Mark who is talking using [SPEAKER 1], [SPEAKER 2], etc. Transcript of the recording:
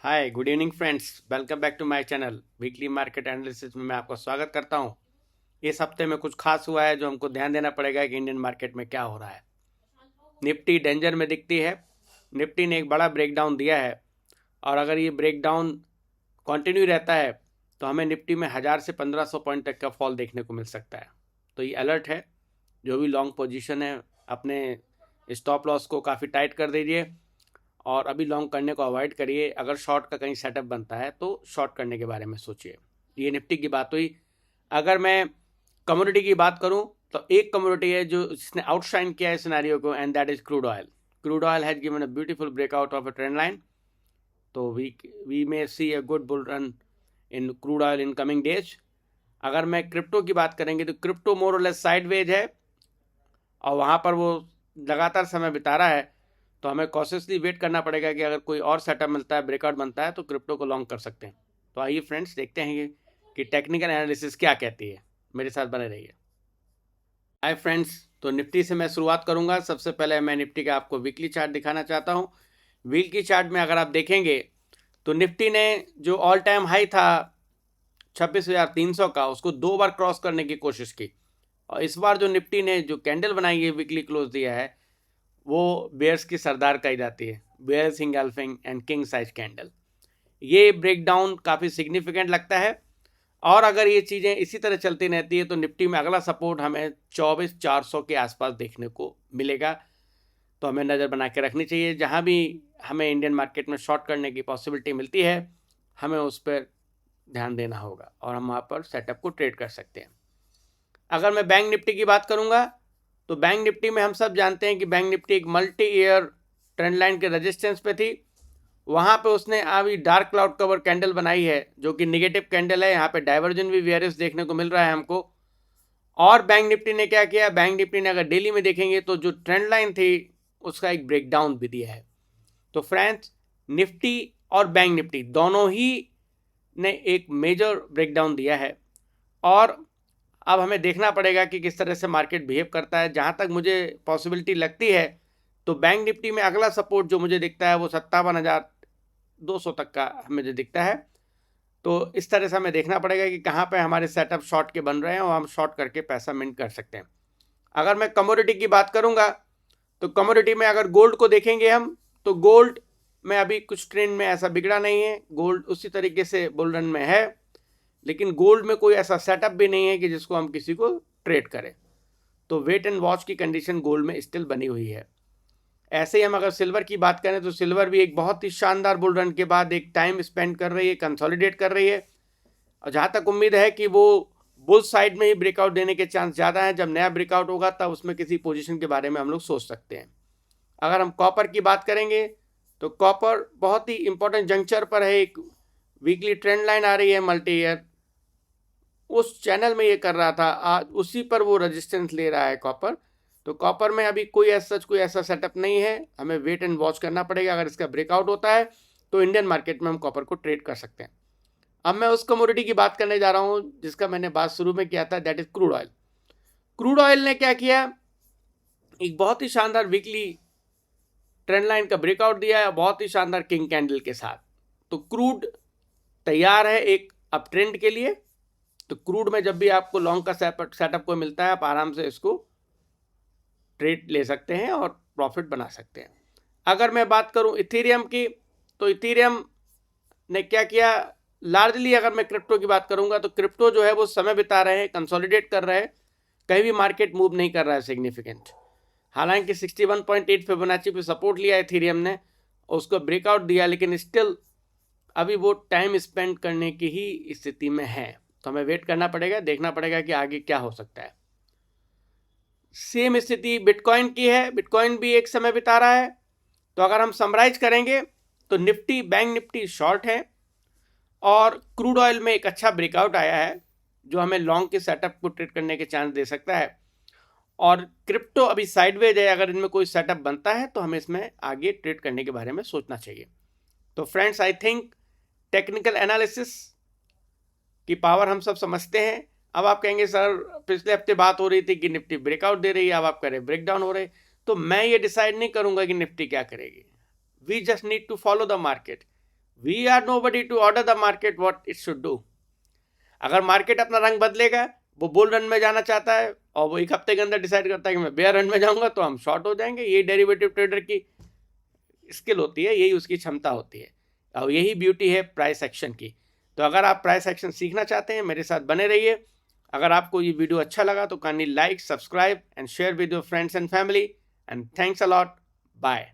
[SPEAKER 1] Hi good evening friends, welcome back to my channel weekly market analysis में मैं आपका स्वागत करता हूं। इस हफ्ते में कुछ खास हुआ है जो हमको ध्यान देना पड़ेगा कि इंडियन मार्केट में क्या हो रहा है। निफ्टी डेंजर में दिखती है। निफ्टी ने एक बड़ा ब्रेकडाउन दिया है और अगर ये ब्रेकडाउन कंटिन्यू रहता है तो हमें निफ्टी में 1000 से 1500 पॉइंट तक का फॉल देखने को मिल सकता है। तो ये अलर्ट है, जो भी लॉन्ग पोजीशन है अपने स्टॉप लॉस को काफ़ी टाइट कर दीजिए और अभी लॉन्ग करने को अवॉइड करिए। अगर शॉर्ट का कहीं सेटअप बनता है तो शॉर्ट करने के बारे में सोचिए। ये निफ्टी की बात हुई। अगर मैं कमोडिटी की बात करूं तो एक कमोडिटी है जो जिसने आउटशाइन किया है सिनेरियो को, and that is crude oil. Crude oil has given a beautiful breakout of a trend line. तो we may see a good bull run in crude oil in coming days. अगर मैं crypto की बात करेंगे तो crypto मोर और less sideways है और वहाँ पर वो लगातार समय बिता रहा है। तो हमें कॉशियसली वेट करना पड़ेगा कि अगर कोई और सेटअप मिलता है, ब्रेकआउट बनता है, तो क्रिप्टो को लॉन्ग कर सकते हैं। तो आइए फ्रेंड्स देखते हैं कि टेक्निकल एनालिसिस क्या कहती है। मेरे साथ बने रहिए। हाय फ्रेंड्स, तो निफ्टी से मैं शुरुआत करूंगा। सबसे पहले मैं निफ्टी का आपको वीकली चार्ट दिखाना चाहता हूं। वीकली चार्ट में अगर आप देखेंगे तो निफ्टी ने जो ऑल टाइम हाई था 26,300 का, उसको 2 बार क्रॉस करने की कोशिश की। और इस बार जो निफ्टी ने जो कैंडल बनाई है, वीकली क्लोज दिया है, वो बेयर्स की सरदार कही जाती है, bears engulfing and king size candle. ये ब्रेकडाउन काफ़ी सिग्निफिकेंट लगता है और अगर ये चीज़ें इसी तरह चलती रहती है तो निफ्टी में अगला सपोर्ट हमें 24,400 के आसपास देखने को मिलेगा। तो हमें नज़र बना के रखनी चाहिए। जहाँ भी हमें इंडियन मार्केट में शॉर्ट करने की पॉसिबिलिटी मिलती है, हमें उस पर ध्यान देना होगा और हम वहाँ पर सेटअप को ट्रेड कर सकते हैं। अगर मैं बैंक निफ्टी की बात करूँगा तो बैंक निफ्टी में हम सब जानते हैं कि बैंक निफ्टी एक मल्टी ईयर ट्रेंड लाइन के रेजिस्टेंस पे थी। वहाँ पे उसने अभी डार्क क्लाउड कवर कैंडल बनाई है जो कि निगेटिव कैंडल है। यहाँ पे डाइवर्जन भी वेरियस देखने को मिल रहा है हमको। और बैंक निफ्टी ने क्या किया, बैंक निफ्टी ने अगर डेली में देखेंगे तो जो ट्रेंड लाइन थी उसका एक ब्रेकडाउन भी दिया है। तो फ्रेंड्स, निफ्टी और बैंक निफ्टी दोनों ही ने एक मेजर ब्रेकडाउन दिया है और अब हमें देखना पड़ेगा कि किस तरह से मार्केट बिहेव करता है। जहाँ तक मुझे पॉसिबिलिटी लगती है तो बैंक निफ्टी में अगला सपोर्ट जो मुझे दिखता है वो 57,200 तक का मुझे दिखता है। तो इस तरह से हमें देखना पड़ेगा कि कहाँ पे हमारे सेटअप शॉर्ट के बन रहे हैं और हम शॉर्ट करके पैसा मिंट कर सकते हैं। अगर मैं कमोडिटी की बात करूँगा तो कमोडिटी में अगर गोल्ड को देखेंगे हम, तो गोल्ड में अभी कुछ ट्रेंड में ऐसा बिगड़ा नहीं है। गोल्ड उसी तरीके से बुल रन में है, लेकिन गोल्ड में कोई ऐसा सेटअप भी नहीं है कि जिसको हम किसी को ट्रेड करें। तो वेट एंड वॉच की कंडीशन गोल्ड में स्टिल बनी हुई है। ऐसे ही हम अगर सिल्वर की बात करें तो सिल्वर भी एक बहुत ही शानदार बुल रन के बाद एक टाइम स्पेंड कर रही है, कंसोलिडेट कर रही है और जहाँ तक उम्मीद है कि वो बुल साइड में ही ब्रेकआउट देने के चांस ज़्यादा है। जब नया ब्रेकआउट होगा तब उसमें किसी पोजीशन के बारे में हम लोग सोच सकते हैं। अगर हम कॉपर की बात करेंगे तो कॉपर बहुत ही इंपॉर्टेंट जंक्चर पर है। एक वीकली ट्रेंड लाइन आ रही है मल्टी ईयर, उस चैनल में ये कर रहा था, आज उसी पर वो रेजिस्टेंस ले रहा है कॉपर। तो कॉपर में अभी कोई ऐसा सेटअप नहीं है, हमें वेट एंड वॉच करना पड़ेगा। अगर इसका ब्रेकआउट होता है तो इंडियन मार्केट में हम कॉपर को ट्रेड कर सकते हैं। अब मैं उस कमोडिटी की बात करने जा रहा हूँ जिसका मैंने बात शुरू में किया था, that is crude oil. Crude oil ने क्या किया, एक बहुत ही शानदार वीकली ट्रेंड लाइन का ब्रेकआउट दिया है, बहुत ही शानदार किंग कैंडल के साथ। तो क्रूड तैयार है एक अप ट्रेंड के लिए। तो क्रूड में जब भी आपको लॉन्ग का सेटअप को मिलता है, आप आराम से इसको ट्रेड ले सकते हैं और प्रॉफिट बना सकते हैं। अगर मैं बात करूं इथेरियम की, तो इथेरियम ने क्या किया, लार्जली अगर मैं क्रिप्टो की बात करूंगा तो क्रिप्टो जो है वो समय बिता रहे हैं, कंसोलिडेट कर रहे हैं, कहीं भी मार्केट मूव नहीं कर रहा है सिग्निफिकेंट। हालांकि 61.8 फिबोनाची पे सपोर्ट लिया इथेरियम ने, उसको ब्रेकआउट दिया, लेकिन स्टिल अभी वो टाइम स्पेंड करने की ही स्थिति में है। तो हमें वेट करना पड़ेगा, देखना पड़ेगा कि आगे क्या हो सकता है। सेम स्थिति बिटकॉइन की है, बिटकॉइन भी एक समय बिता रहा है। तो अगर हम समराइज करेंगे तो निफ्टी, बैंक निफ्टी शॉर्ट है और क्रूड ऑयल में एक अच्छा ब्रेकआउट आया है जो हमें लॉन्ग के सेटअप को ट्रेड करने के चांस दे सकता है। और क्रिप्टो अभी साइडवेज है, अगर इनमें कोई सेटअप बनता है तो हमें इसमें आगे ट्रेड करने के बारे में सोचना चाहिए। तो friends, I think technical analysis की पावर हम सब समझते हैं। अब आप कहेंगे सर पिछले हफ्ते बात हो रही थी कि निफ्टी ब्रेकआउट दे रही है, अब आप कह रहे ब्रेक डाउन हो रहे। तो मैं ये डिसाइड नहीं करूंगा कि निफ्टी क्या करेगी। We just need to follow the market. We are nobody to order the market what it should do. अगर मार्केट अपना रंग बदलेगा, वो बुल रन में जाना चाहता है और वो एक हफ्ते के अंदर डिसाइड करता है कि मैं बेयर रन में जाऊंगा, तो हम शॉर्ट हो जाएंगे। ये डेरिवेटिव ट्रेडर की स्किल होती है, यही उसकी क्षमता होती है, और यही ब्यूटी है प्राइस एक्शन की। तो अगर आप प्राइस एक्शन सीखना चाहते हैं, मेरे साथ बने रहिए। अगर आपको ये वीडियो अच्छा लगा तो kindly like, subscribe and share with your friends and family, and thanks a lot. Bye.